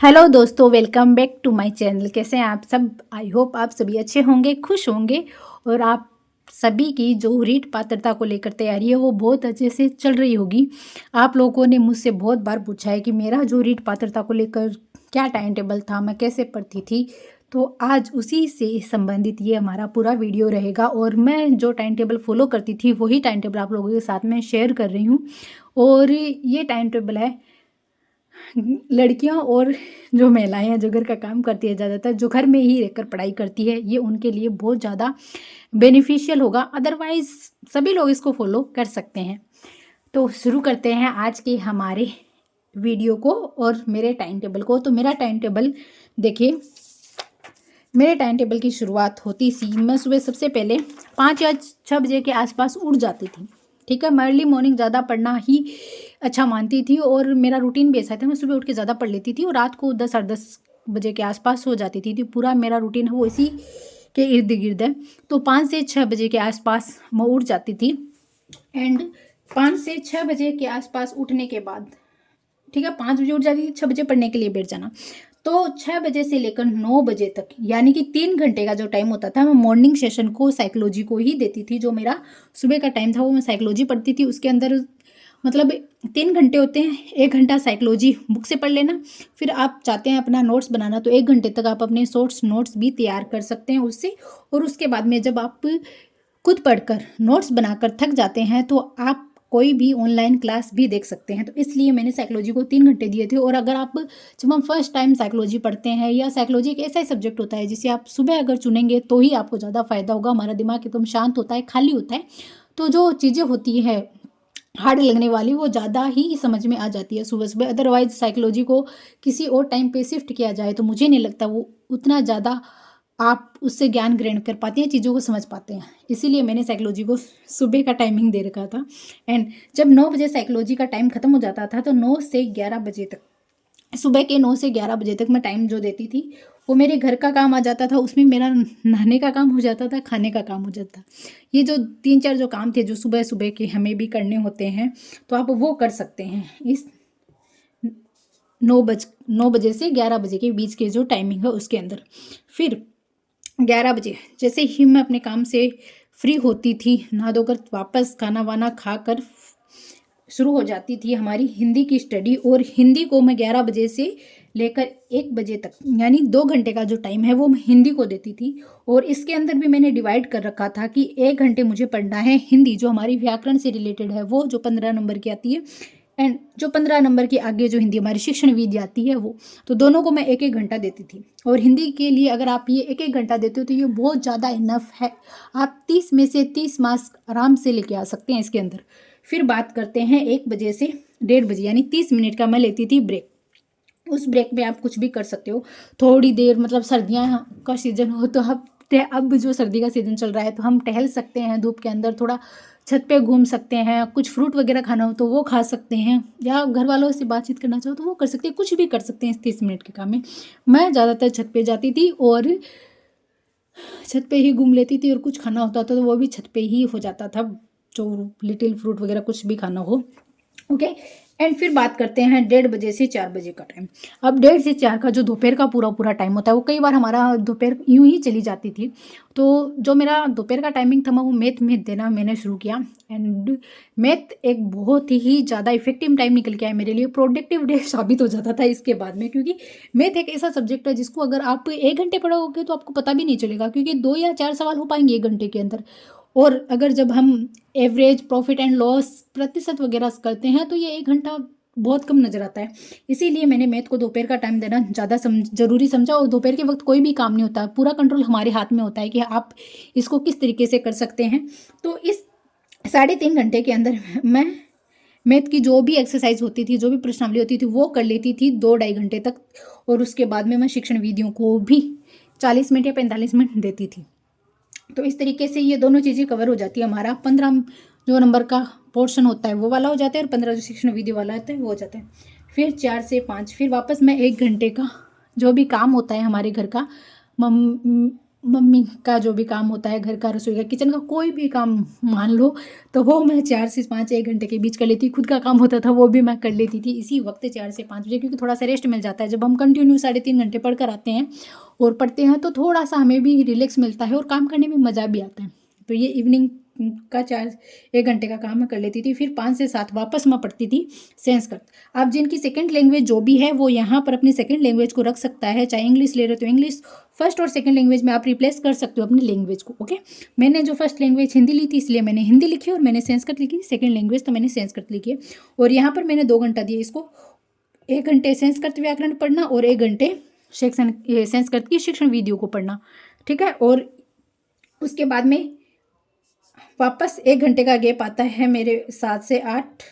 Hello दोस्तों, welcome back to my channel. कैसे हैं आप सब? आई होप आप सभी अच्छे होंगे, खुश होंगे और आप सभी की जो रीट पात्रता को लेकर तैयारी है वो बहुत अच्छे से चल रही होगी। आप लोगों ने मुझसे बहुत बार पूछा है कि मेरा जो रीट पात्रता को लेकर क्या टाइम टेबल था, मैं कैसे पढ़ती थी। तो आज उसी से संबंधित ये हमारा पूरा वीडियो रहेगा और मैं जो टाइम टेबल फॉलो करती थी वही टाइम टेबल आप लोगों के साथ में शेयर कर रही हूँ। और ये टाइम टेबल है लड़कियां और जो महिलाएं हैं जो घर का काम करती है, ज़्यादातर जो घर में ही रहकर पढ़ाई करती है, ये उनके लिए बहुत ज़्यादा बेनिफिशियल होगा। अदरवाइज सभी लोग इसको फॉलो कर सकते हैं। तो शुरू करते हैं आज के हमारे वीडियो को और मेरे टाइम टेबल को। तो मेरा टाइम टेबल देखिए, मेरे टाइम टेबल की शुरुआत होती सी, मैं सुबह सबसे पहले 5 या 6 बजे के आसपास उठ जाती थी। ठीक है, मैं अर्ली मॉर्निंग ज़्यादा पढ़ना ही अच्छा मानती थी और मेरा रूटीन भी ऐसा था। मैं सुबह उठ के ज़्यादा पढ़ लेती थी और रात को 10 साढ़े 10 बजे के आसपास हो जाती थी। तो पूरा मेरा रूटीन है वो इसी के इर्द गिर्द है। तो 5 से 6 बजे के आसपास मैं उठ जाती थी। एंड 5 से 6 बजे के आसपास उठने के बाद, ठीक है, 5 बजे उठ जाती थी, 6 बजे पढ़ने के लिए बैठ जाना। तो 6 बजे से लेकर 9 बजे तक, यानी कि 3 घंटे का जो टाइम होता था, मैं मॉर्निंग सेशन को साइकोलॉजी को ही देती थी। जो मेरा सुबह का टाइम था वो मैं साइकोलॉजी पढ़ती थी। उसके अंदर मतलब 3 घंटे होते हैं, 1 घंटा साइकोलॉजी बुक से पढ़ लेना। फिर आप चाहते हैं अपना नोट्स बनाना तो 1 घंटे तक आप अपने शॉर्ट्स नोट्स भी तैयार कर सकते हैं उससे। और उसके बाद में जब आप खुद पढ़कर नोट्स बनाकर थक जाते हैं तो आप कोई भी ऑनलाइन क्लास भी देख सकते हैं। तो इसलिए मैंने साइकोलॉजी को 3 घंटे दिए थे। और अगर आप, जब हम फर्स्ट टाइम साइकोलॉजी पढ़ते हैं, या साइकोलॉजी एक ऐसा ही सब्जेक्ट होता है जिसे आप सुबह अगर चुनेंगे तो ही आपको ज़्यादा फायदा होगा। हमारा दिमाग एकदम शांत होता है, खाली होता है, तो जो चीज़ें होती है हार्ड लगने वाली वो ज़्यादा ही समझ में आ जाती है सुबह सुबह। अदरवाइज साइकोलॉजी को किसी और टाइम पे शिफ्ट किया जाए तो मुझे नहीं लगता वो उतना ज़्यादा आप उससे ज्ञान ग्रहण कर पाते हैं, चीज़ों को समझ पाते हैं। इसीलिए मैंने साइकोलॉजी को सुबह का टाइमिंग दे रखा था। एंड जब 9 बजे साइकोलॉजी का टाइम ख़त्म हो जाता था तो 9 से 11 बजे तक, सुबह के 9 से 11 बजे तक मैं टाइम जो देती थी वो मेरे घर का काम आ जाता था। उसमें मेरा नहाने का काम हो जाता था, खाने का काम हो जाता। ये जो 3 4 जो काम थे जो सुबह सुबह के हमें भी करने होते हैं, तो आप वो कर सकते हैं इस 9 बजे से 11 बजे के बीच के जो टाइमिंग है उसके अंदर। फिर 11 बजे जैसे ही मैं अपने काम से फ्री होती थी, नहा धोकर वापस खाना वाना खाकर शुरू हो जाती थी हमारी हिंदी की स्टडी। और हिंदी को मैं 11 बजे से लेकर 1 बजे तक, यानी 2 घंटे का जो टाइम है वो मैं हिंदी को देती थी। और इसके अंदर भी मैंने डिवाइड कर रखा था कि 1 घंटे मुझे पढ़ना है हिंदी, जो हमारी व्याकरण से रिलेटेड है, वो जो 15 नंबर की आती है। एंड जो 15 नंबर की आगे जो हिंदी हमारी शिक्षण विधि आती है वो, तो दोनों को मैं 1 1 घंटा देती थी। और हिंदी के लिए अगर आप ये 1 1 घंटा देते हो तो ये बहुत ज़्यादा इनफ है। आप 30 में से 30 मार्क्स आराम से लेके आ सकते हैं इसके अंदर। फिर बात करते हैं 1 बजे से 1:30 बजे, यानी 30 मिनट का मैं लेती थी ब्रेक। उस ब्रेक में आप कुछ भी कर सकते हो थोड़ी देर, मतलब सर्दियाँ का सीज़न हो तो अब जो सर्दी का सीज़न चल रहा है तो हम टहल सकते हैं धूप के अंदर, थोड़ा छत पे घूम सकते हैं, कुछ फ्रूट वगैरह खाना हो तो वो खा सकते हैं, या घर वालों से बातचीत करना चाहो तो वो कर सकते हैं। कुछ भी कर सकते हैं इस 30 मिनट के काम में। मैं ज़्यादातर छत पे जाती थी और छत पे ही घूम लेती थी, और कुछ खाना होता था तो वो भी छत पे ही हो जाता था, जो लिटिल फ्रूट वगैरह कुछ भी खाना हो। ओके। एंड फिर बात करते हैं 1:30 से 4 बजे का टाइम। अब 1:30 से 4 का जो दोपहर का पूरा पूरा टाइम होता है, वो कई बार हमारा दोपहर यूं ही चली जाती थी। तो जो मेरा दोपहर का टाइमिंग था वो मैथ में देना मैंने शुरू किया। एंड मैथ एक बहुत ही ज़्यादा इफेक्टिव टाइम निकल के आया मेरे लिए, प्रोडक्टिव डे साबित हो जाता था इसके बाद में। क्योंकि मैथ एक ऐसा सब्जेक्ट है जिसको अगर आप 1 घंटे पढ़ोगे तो आपको पता भी नहीं चलेगा, क्योंकि 2 या 4 सवाल हो पाएंगे 1 घंटे के अंदर। और अगर जब हम एवरेज प्रॉफिट एंड लॉस प्रतिशत वगैरह करते हैं तो ये 1 घंटा बहुत कम नज़र आता है। इसीलिए मैंने मैथ को दोपहर का टाइम देना ज़्यादा ज़रूरी समझा। और दोपहर के वक्त कोई भी काम नहीं होता, पूरा कंट्रोल हमारे हाथ में होता है कि आप इसको किस तरीके से कर सकते हैं। तो इस 3.5 घंटे के अंदर मैं मैथ की जो भी एक्सरसाइज होती थी, जो भी प्रश्नावली होती थी, वो कर लेती थी 2 ढाई घंटे तक। और उसके बाद में मैं शिक्षण विधियों को भी 40 मिनट या 45 मिनट देती थी। तो इस तरीके से ये दोनों चीज़ें कवर हो जाती है। हमारा 15 जो नंबर का पोर्शन होता है वो वाला हो जाता है, और 15 जो शिक्षण विधि वाला होता है वो हो जाता है। फिर 4 से 5 फिर वापस मैं 1 घंटे का जो भी काम होता है हमारे घर का, मम्मी का जो भी काम होता है, घर का, रसोई का, किचन का, कोई भी काम मान लो, तो वो मैं 4 से 5 1 घंटे के बीच कर लेती। खुद का काम होता था वो भी मैं कर लेती थी इसी वक्त 4 से 5 बजे, क्योंकि थोड़ा सा रेस्ट मिल जाता है। जब हम कंटिन्यू 3.5 घंटे पढ़ कर आते हैं और पढ़ते हैं तो थोड़ा सा हमें भी रिलैक्स मिलता है और काम करने में मज़ा भी आता है। तो ये इवनिंग का 1 घंटे का काम मैं कर लेती थी। फिर 5 से 7 वापस मैं पढ़ती थी संस्कृत। आप जिनकी सेकंड लैंग्वेज जो भी है वो यहाँ पर अपनी सेकंड लैंग्वेज को रख सकता है। चाहे इंग्लिश ले रहे तो इंग्लिश, फर्स्ट और सेकंड लैंग्वेज में आप रिप्लेस कर सकते हो अपनी लैंग्वेज को। ओके, मैंने जो फर्स्ट लैंग्वेज हिंदी ली थी इसलिए मैंने हिंदी लिखी, और मैंने संस्कृत लिखी सेकंड लैंग्वेज, तो मैंने संस्कृत लिखी है। और यहाँ पर मैंने 2 घंटा दिया इसको। 1 घंटे संस्कृत व्याकरण पढ़ना और 1 घंटे संस्कृत की शिक्षण वीडियो को पढ़ना, ठीक है। और उसके बाद में वापस 1 घंटे का गैप आता है मेरे 7 से 8,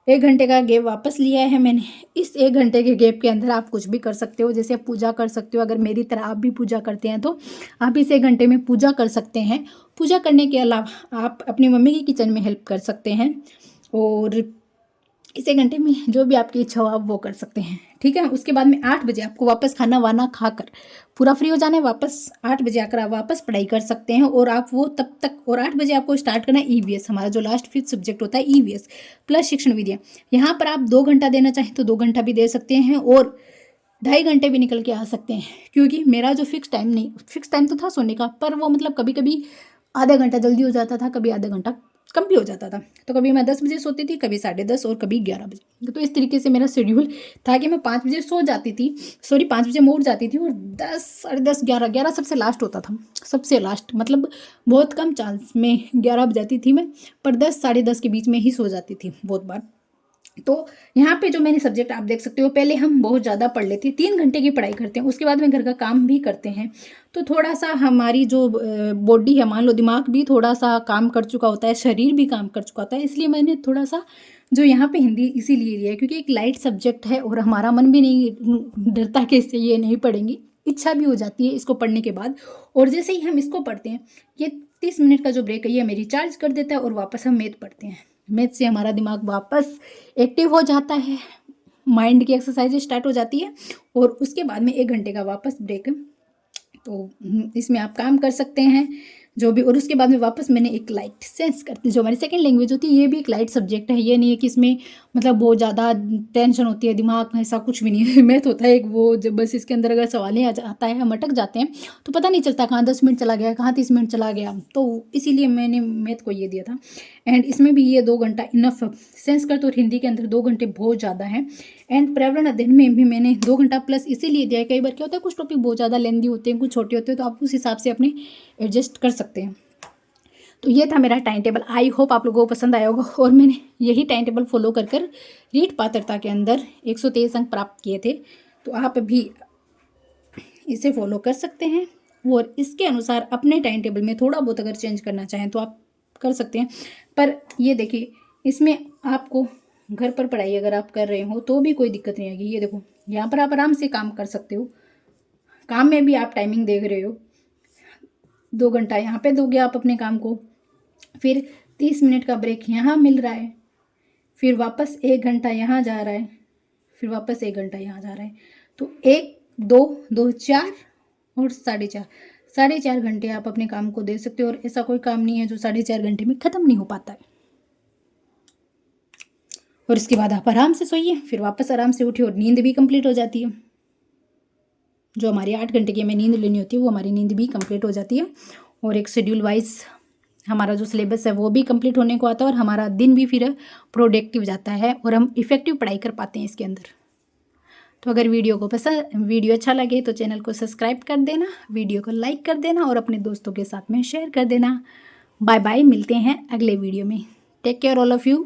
1 घंटे का गैप वापस लिया है मैंने। इस 1 घंटे के गैप के अंदर आप कुछ भी कर सकते हो, जैसे पूजा कर सकते हो। अगर मेरी तरह आप भी पूजा करते हैं तो आप इस 1 घंटे में पूजा कर सकते हैं। पूजा करने के अलावा आप अपनी मम्मी की किचन में हेल्प कर सकते हैं, और इस 1 घंटे में जो भी आपकी इच्छा हो आप वो कर सकते हैं, ठीक है। उसके बाद में 8 बजे आपको वापस खाना वाना खाकर पूरा फ्री हो जाना है। वापस 8 बजे आकर आप वापस पढ़ाई कर सकते हैं, और आप वो तब तक, और 8 बजे आपको स्टार्ट करना है ईवीएस, हमारा जो लास्ट 5th सब्जेक्ट होता है ईवीएस प्लस शिक्षण विद्या। यहाँ पर आप 2 घंटा देना चाहें तो 2 घंटा भी दे सकते हैं, और 2.5 घंटे भी निकल के आ सकते हैं, क्योंकि मेरा जो फिक्स टाइम तो था सोने का, पर वो मतलब कभी कभी आधा घंटा जल्दी हो जाता था, कभी आधा घंटा कम भी हो जाता था। तो कभी मैं 10 बजे सोती थी, कभी 10:30 और कभी 11 बजे। तो इस तरीके से मेरा शेड्यूल था कि मैं 5 बजे सो जाती थी, 5 बजे मैं उठ जाती थी, और 10, 10:30, 11 सबसे लास्ट होता था। सबसे लास्ट मतलब बहुत कम चांस में 11 बज जाती थी मैं, पर 10, 10:30 के बीच में ही सो जाती थी बहुत बार। तो यहाँ पे जो मैंने सब्जेक्ट आप देख सकते हो, पहले हम बहुत ज़्यादा पढ़ लेते हैं, 3 घंटे की पढ़ाई करते हैं, उसके बाद में घर का काम भी करते हैं। तो थोड़ा सा हमारी जो बॉडी है, मान लो दिमाग भी थोड़ा सा काम कर चुका होता है, शरीर भी काम कर चुका होता है, इसलिए मैंने थोड़ा सा जो यहाँ पे हिंदी इसीलिए लिया है, क्योंकि एक लाइट सब्जेक्ट है और हमारा मन भी नहीं डरता कि इससे ये नहीं पढ़ेंगे, इच्छा भी हो जाती है इसको पढ़ने के बाद। और जैसे ही हम इसको पढ़ते हैं, ये 30 मिनट का जो ब्रेक है ये हमें रिचार्ज कर देता है, और वापस हम मैथ पढ़ते हैं। मैथ से हमारा दिमाग वापस एक्टिव हो जाता है, माइंड की एक्सरसाइज स्टार्ट हो जाती है, और उसके बाद में 1 घंटे का वापस ब्रेक। तो इसमें आप काम कर सकते हैं जो भी। और उसके बाद में वापस मैंने एक लाइट संस्कृत, जो हमारी सेकंड लैंग्वेज होती है, ये भी एक लाइट सब्जेक्ट है। ये नहीं है कि इसमें मतलब बहुत ज़्यादा टेंशन होती है दिमाग में, ऐसा कुछ भी नहीं है। मैथ होता है एक वो, जब बस इसके अंदर अगर सवाल आता है, हम अटक जाते हैं तो पता नहीं चलता कहाँ 10 मिनट चला गया, कहाँ 30 मिनट चला गया। तो इसीलिए मैंने मैथ को ये दिया था। एंड इसमें भी ये 2 घंटा इनफ। संस्कृत और हिंदी के अंदर 2 घंटे बहुत ज़्यादा हैं। एंड पर्यावरण अध्ययन में भी मैंने 2 घंटा प्लस इसीलिए दिया है। कई बार क्या होता है, कुछ टॉपिक बहुत ज़्यादा लेंदी होते हैं, कुछ छोटे होते हैं, तो आप उस हिसाब से अपने एडजस्ट कर सकते हैं। तो ये था मेरा टाइम टेबल। आई होप आप लोगों को पसंद आया होगा, और मैंने यही टाइम टेबल फॉलो कर रीट पात्रता के अंदर 123 अंक प्राप्त किए थे। तो आप भी इसे फॉलो कर सकते हैं, और इसके अनुसार अपने टाइम टेबल में थोड़ा बहुत अगर चेंज करना चाहें तो आप कर सकते हैं। पर ये देखिए, इसमें आपको घर पर पढ़ाई अगर आप कर रहे हो तो भी कोई दिक्कत नहीं आएगी। ये देखो, यहाँ पर आप आराम से काम कर सकते हो, काम में भी आप टाइमिंग देख रहे हो। 2 घंटा यहाँ पे दोगे आप अपने काम को, फिर 30 मिनट का ब्रेक यहाँ मिल रहा है, फिर वापस 1 घंटा यहाँ जा रहा है, फिर वापस 1 घंटा यहाँ जा रहा है। तो 1, 2, 2, 4 और 4.5, 4.5 घंटे आप अपने काम को दे सकते हो। और ऐसा कोई काम नहीं है जो 4.5 घंटे में ख़त्म नहीं हो पाता है। और इसके बाद आप आराम से सोइए, फिर वापस आराम से उठिए, और नींद भी कंप्लीट हो जाती है। जो हमारी 8 घंटे की हमें नींद लेनी होती है वो हमारी नींद भी कंप्लीट हो जाती है, और एक शेड्यूल वाइज हमारा जो सिलेबस है वो भी कंप्लीट होने को आता है, और हमारा दिन भी फिर प्रोडक्टिव जाता है, और हम इफ़ेक्टिव पढ़ाई कर पाते हैं इसके अंदर। तो अगर वीडियो अच्छा लगे तो चैनल को सब्सक्राइब कर देना, वीडियो को लाइक कर देना, और अपने दोस्तों के साथ में शेयर कर देना। बाय बाय, मिलते हैं अगले वीडियो में। Take care all of you.